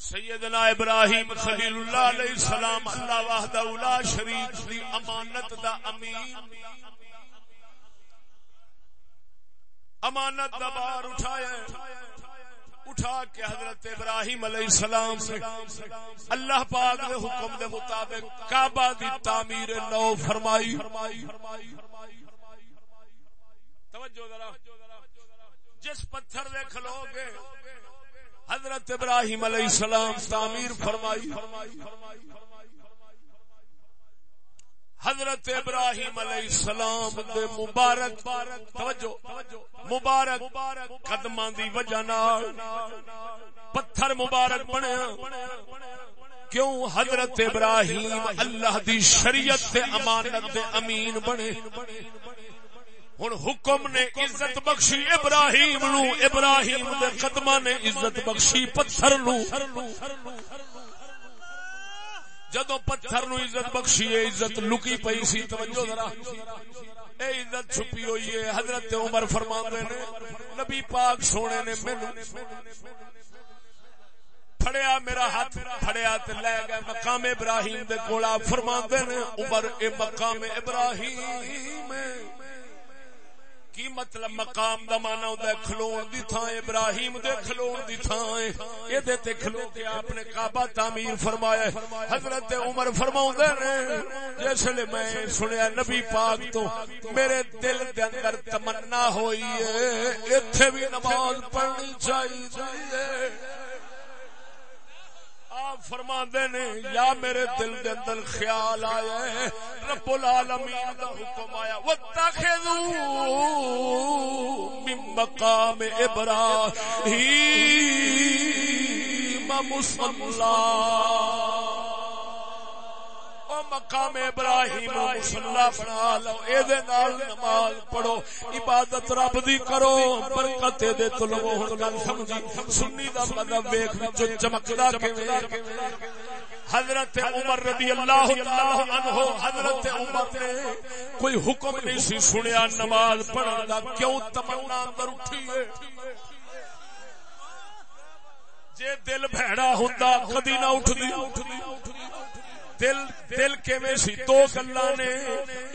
سیدنا ابراہیم خلیل اللہ علیہ السلام اللہ وحدہ لا شریک دی امانت دا امین امانت دا بار اٹھا کے حضرت ابراہیم علیہ السلام سے اللہ پاک کے حکم دے مطابق کعبہ دی تعمیر نو فرمائی. توجہ ذرا, جس پتھر دے کھلو گے حضرت ابراہیم علیہ السلام تعمیر فرمائی. حضرت ابراہیم علیہ السلام دے مبارک توجہ مبارک قدماں دی وجہ نال پتھر مبارک بنیا. کیوں؟ حضرت ابراہیم اللہ دی شریعت تے امانت دے امین بنے. ہن حکم نے عزت بخشی ابراہیم نو, ابراہیم دے قدماں نے عزت بخشی پتھر نو. جدو پتھر نو عزت بخشی عزت لکی پئی سی. توجہ ذرا, اے عزت چھپی ہوئی ہے. حضرت عمر فرماندے نے نبی پاک سونے نے مینوں پھڑیا, میرا ہاتھ پھڑیا تے لے گئے مقام ابراہیم دے کول. فرماندے نے عمر اے مقام ابراہیم کی مطلب مقام دا مانا ہوندا ہے کھلون دی تھاں. ابراہیم دے کھلون دی تھاں اے دے تے کھلو کے آپ نے کعبہ تعمیر فرمایا. حضرت عمر فرماوندے نے جس لے میں سنیا نبی پاک تو میرے دل دے اندر تمنا ہوئی ہے ایتھے بھی نماز پڑھنی چاہیے. آپ فرماندے نے یا میرے دل دے اندر خیال آیا ہے رب العالمین دا حکم آیا واتخذوا من مقام ابراہیم مصلی. او مقام ابراہیم مصلی بنا لو, اے دے نال نماز پڑھو, عبادت رب دی کرو, برکت دے طلبو. ہن گل سمجھی سنی دا مذہب ویکھ جو چمکدا کیویں. حضرت عمر رضی اللہ تعالی عنہ حضرت عمر نے کوئی حکم نہیں سی سنیا نماز پڑھن دا. کیوں؟ تمنا اندر اٹھی ہے. جے دل بھڑا ہوندا کدی نہ اٹھدی. دل کیویں سی دو گلاں نے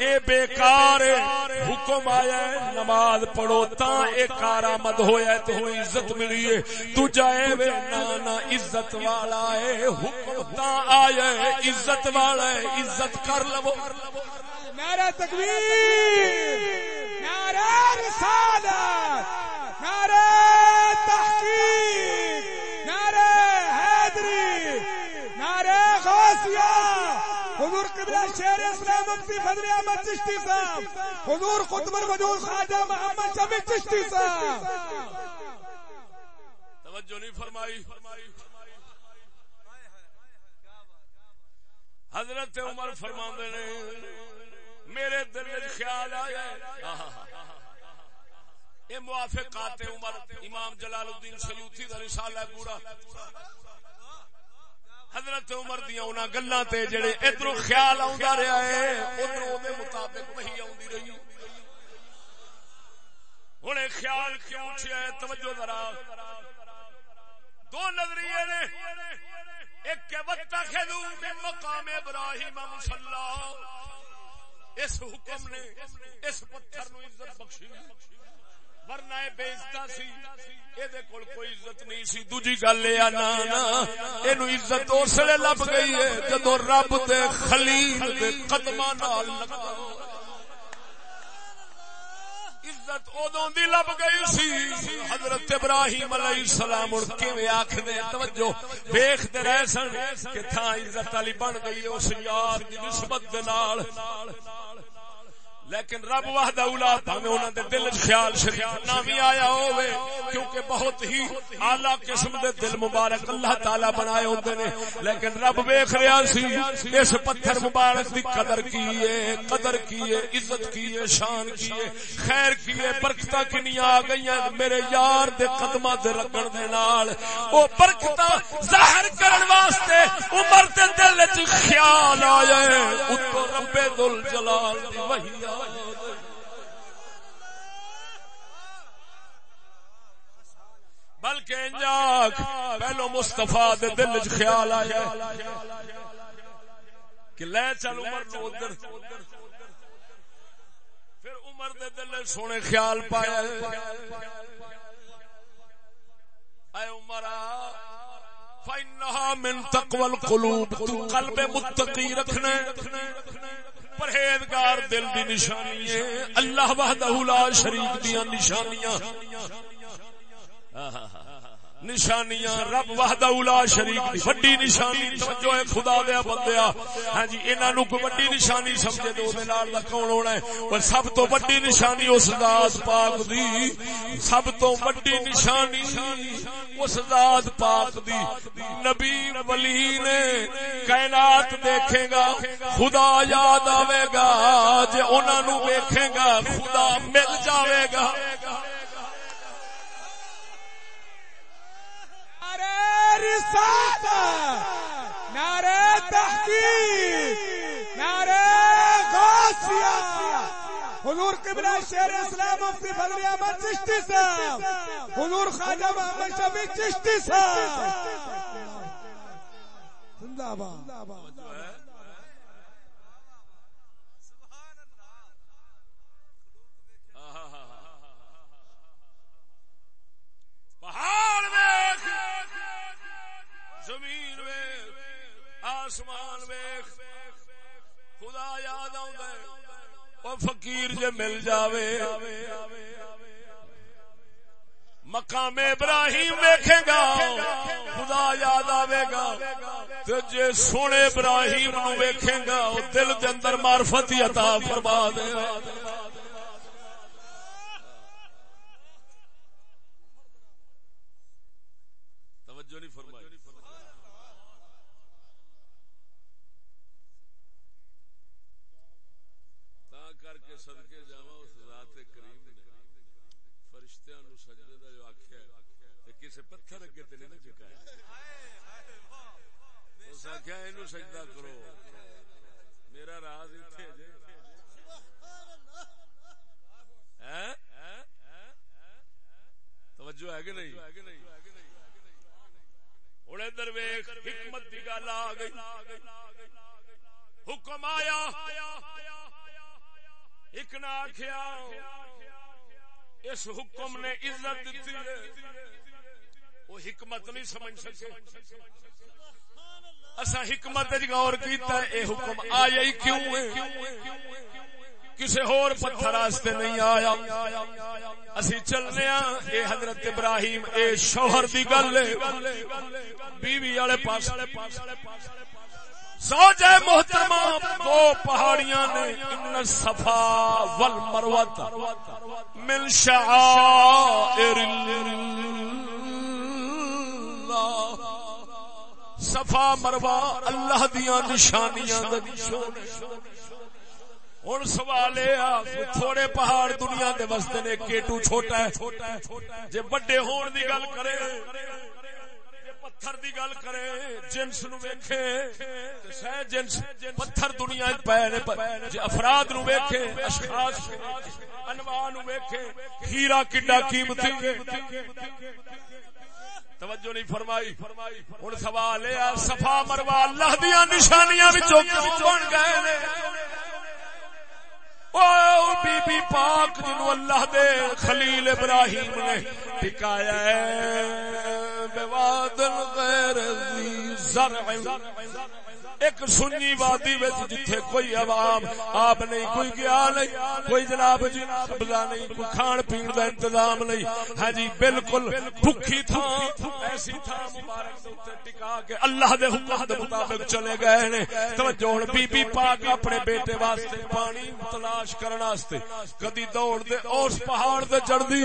اے بیکار حکم آیا ہے نماز پڑھو تاں اے کارآمد ہویا ہے تے ہوئی عزت ملی ہے. دوجا اے وے نا عزت والا ہے حکم تاں آیا ہے عزت والا ہے عزت کر لو. نعرہ تکبیر, نعرہ رسالت, نعرہ تحقیق, نعرہ حیدری, نعرہ غوثیہ. حضور قبلہ شیر اسلام مفتی فضل احمد چشتی صاحب, حضور قطب الوجود خواجہ محمد شفیع چشتی صاحب. توجہ نہیں فرمائی. حضرت عمر فرماندے نے میرے دل میں خیال آیا ہے یہ موافقات عمر امام جلال الدین سیوطی دا رسالہ ہے پورا. حضرت عمر دیاں انہاں گلاں تے جڑے ادھروں خیال آوندا رہیا ہے ادھروں دے مطابق وہی آوندی رہی. ہن اے خیال کیوں اٹھیا ہے؟ توجہ ذرا, دو نظریے نے. ایک کہ واتخذوا من مقام ابراہیم مصلی, اس حکم نے اس پتھر نو عزت بخشی ورنہ اے بے عزت سی, اے دے کول کوئی عزت نہیں سی. دوجی گل اے نا اینو عزت اس لے لب گئی ہے جدوں رب دے خلیل دے قدماں نال لگا. عزت اودوں دی لب گئی سی. حضرت ابراہیم علیہ السلام اور کیویں آکھدے توجہ ویکھدے رہ سن کہ تھاں عزت والی بن گئی اس یار دی نسبت دے نال. لیکن رب وحدہ اولا بھاویں انہاں دے دل وچ خیال شریف نہ بھی آیا ہوئے کیونکہ بہت ہی اعلی قسم دے دل مبارک اللہ تعالی بنائے ہوندے نے, لیکن رب ویکھ رہا سی اس پتھر مبارک دی قدر کیے, قدر کیے, عزت کیے, شان کیے, خیر کیے, برکتاں کنیاں آ گئیاں میرے یار دے قدماں تے رگڑ دے نال. او برکتاں ظاہر کرن واسطے عمر دے دل وچ خیال آیا ہے اوتوں رب ذل جلال دی وحی بلکہ انجاک پہلو مصطفیٰ دے دل وچ خیال آیا کہ لے چل عمر نو ادھر، پھر عمر دے دل سونے خیال پایا اے عمرہ فإنها من تقوى القلوب، تو قلب متقی رکھنا پرہیزگار دل دی نشانی ہے، اللہ وحدہ لا شریک دیاں نشانیاں نشانیاں رب وحدہ لا شریک دی وڈی نشانی توجہ ہے خدا دے بندیا۔ ہاں جی انہاں نو کوئی وڈی نشانی سمجھے تے اودے نال دا کون ہونا ہے؟ پر سب تو وڈی نشانی اس ذات پاک دی، سب تو وڈی نشانی اس ذات پاک دی۔ نبی ولی نے کائنات دیکھے گا خدا یاد آوے گا، جے انہاں نو ویکھے گا خدا مل جاوے گا۔ رسالت، نعرہ تحقیق، نعرہ غوثیہ، حضور قبلہ شیر اسلام مفتی فضل احمد چشتی صاحب، حضور خواجہ محمد شفیع چشتی صاحب زندہ باد۔ پہاڑ ویکھ، زمین ویکھ، آسمان ویکھ، خدا یاد آوندا ہے۔ او فقیر جے مل جاوے مقام ابراہیم ویکھے گا خدا یاد آوے گا، تے جے سونے ابراہیم نو ویکھے گا او دل دے اندر معرفت عطا فرما دے گا۔ صدقے جاواں اس ذات کریم نے فرشتیاں نو سجدے دا جو آکھیا تے کسے پتھر اگے تے نہیں جھکایا، اس آکھیا اینو سجدہ کرو، میرا راز ایتھے جے۔ توجہ ہے کہ نہیں؟ ہن ادھر ویکھ حکمت دی گل آ گئی، حکم آیا ایک نہ آخیا اس حکم نے عزت دیتی ہے، وہ حکمت نہیں سمجھ سکے۔ اسا حکمت غور کیتا ہے، اے حکم آیا ہی کیوں ہے؟ کسے اور پتھر واسطے نہیں آیا۔ اسی چلنے ہاں، اے حضرت ابراہیم اے شوہر دی گل ہے، بیوی والے پاس زوجہ محترمہ دو پہاڑیاں نے، ان الصفا والمروہ من شعائر اللہ، صفا مروہ اللہ دیاں نشانیاں دے۔ ہن سوال ہے تھوڑے پہاڑ دنیا دے واسطے نے، کیٹو چھوٹا ہے، جے بڑے ہون دی گل کرے، پتھر دی گل کرے، جنس نو ویکھے سہ جنس پتھر دنیا پے نے، جے افراد نو ویکھے، اشخاص انواع نو ویکھے، ہیرا کڈا قیمتی۔ توجہ نہیں فرمائی۔ ہن سوال ہے صفا مروہ اللہ دیاں نشانیاں وچوں کیوں بن گئے نے؟ او بی بی پاک جنوں اللہ دے خلیل ابراہیم نے ٹکایا ہے، بواد غیر ذی زرع، ایک سنی وادی وچ جتھے کوئی عوام آپ نہیں، کوئی گیا نہیں، کوئی جناب جی قبضہ نہیں، کوئی کھان پین دا انتظام نہیں، ہاں جی بالکل بھکھی تھا، ایسی تھا مبارک دے اوتے ٹکا کے اللہ دے حکم دے مطابق چلے گئے نے۔ توجہ ہن بی بی پاک اپنے بیٹے واسطے پانی تلاش کرن واسطے کدی دوڑ دے اس پہاڑ تے چڑھدی،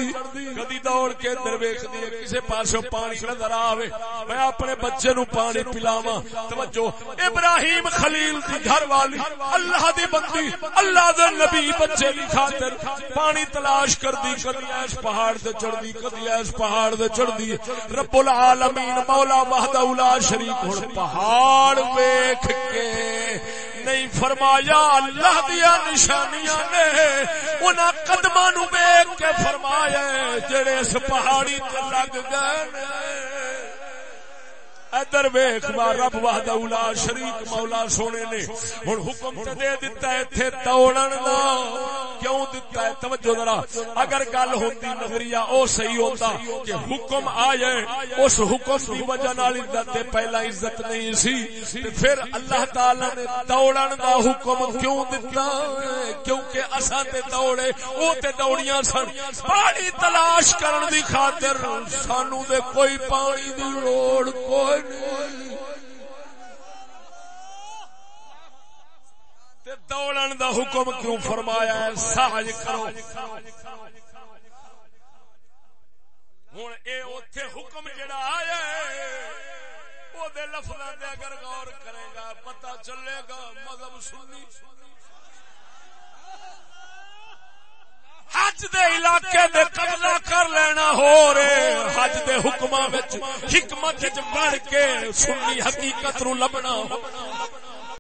کدی دوڑ کے ادھر ویکھدی ہے کسے پاسوں پانی نظر آوے، میں اپنے بچے نو پانی پلاواں۔ توجہ ابراہیم خلیل دی گھر والی اللہ دی بندی، اللہ دے نبی بچے دی خاطر پانی تلاش کردی، کدی اس پہاڑ تے چڑھدی، کدی اس پہاڑ تے چڑھدی۔ رب العالمین مولا وحدہ لا شریک ہن پہاڑ ویکھ کے نہیں فرمایا اللہ دیا نشانیاں نے انہاں قدماں نو ویکھ کے فرمایا جڑے اس پہاڑی تے لگ گئے ادھر ویکھ رب وحدہ لا شریک مولا سونے نے ہن حکم تے دے دتا ہے ایتھے توڑن دا کیوں دتا ہے توجہ ذرا اگر گل ہوندی نظریہ او صحیح ہوتا کہ حکم آ جائے اس حکم کی وجہ نال عزت تے پہلا عزت نہیں سی تے پھر اللہ تعالی نے توڑن دا حکم کیوں دتا کیونکہ اساں تے دوڑے او تے دوڑیاں سن پانی تلاش کرن دی خاطر سانو دے کوئی پانی دی لوڑ کوئی دوڑن دا حکم کیوں فرمایا ہے سعی کرو ہن اے اوتھے حکم جڑا آیا ہے او دے لفظاں تے اگر غور کرے گا پتہ چلے گا مذہب سنی حج دے علاقے دے قبضہ کر لینا ہو رہے حج دے حکماں وچ حکمت وچ بڑھ کے سنی حقیقت نو لبنا